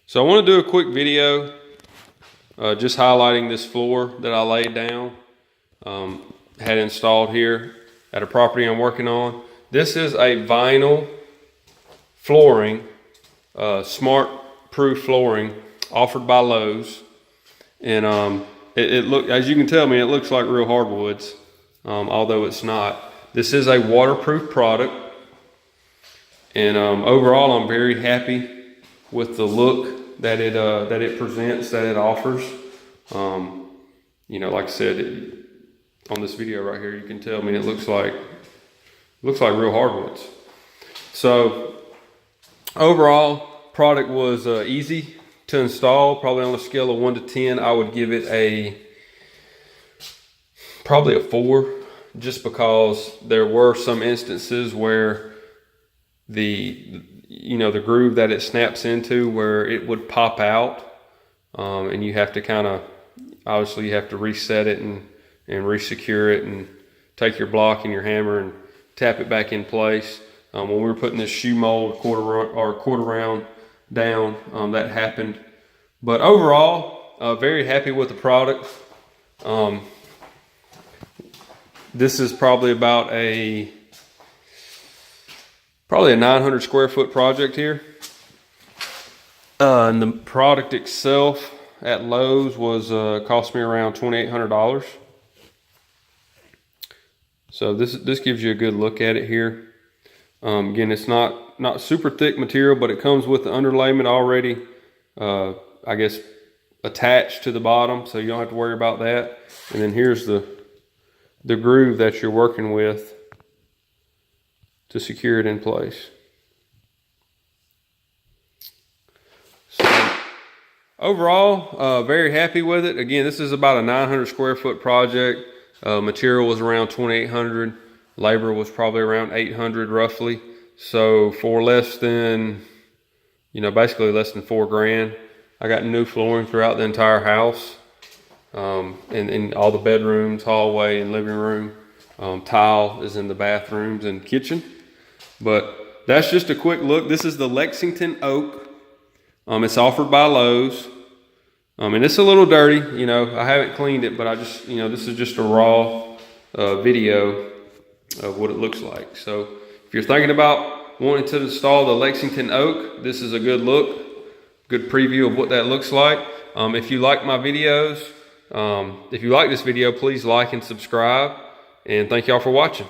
So I want to do a quick video just highlighting this floor that I laid down, had installed here at a property I'm working on. This is a vinyl flooring, smart proof flooring offered by Lowe's. And it look, as you can tell me, it looks like real hardwoods, although it's not. This is a waterproof product. And overall, I'm very happy with the look that it presents, that it offers. You know, like I said, on this video right here, you can tell me it looks like real hardwoods. So overall, product was easy to install. Probably on a scale of 1 to 10, I would give it probably a 4, just because there were some instances where the groove that it snaps into, where it would pop out, and you have to obviously you have to reset it and re-secure it, and take your block and your hammer and tap it back in place. When we were putting this shoe mold quarter round down, that happened. But overall, very happy with the product. This is probably about a 900 square foot project here. And the product itself at Lowe's was cost me around $2,800. So this gives you a good look at it here. Again, it's not super thick material, but it comes with the underlayment already, I guess, attached to the bottom, so you don't have to worry about that. And then here's the groove that you're working with to secure it in place. So overall, very happy with it. Again, this is about a 900 square foot project. Material was around $2,800. Labor was probably around $800 roughly. So for less than, basically less than $4 grand, I got new flooring throughout the entire house, in all the bedrooms, hallway, and living room. Tile is in the bathrooms and kitchen. But that's just a quick look. This is the Lexington Oak. It's offered by Lowe's. And it's a little dirty, I haven't cleaned it, but I just, this is just a raw video of what it looks like. So if you're thinking about wanting to install the Lexington Oak, this is a good look, good preview of what that looks like. If you like my videos, if you like this video, please like and subscribe, and thank y'all for watching.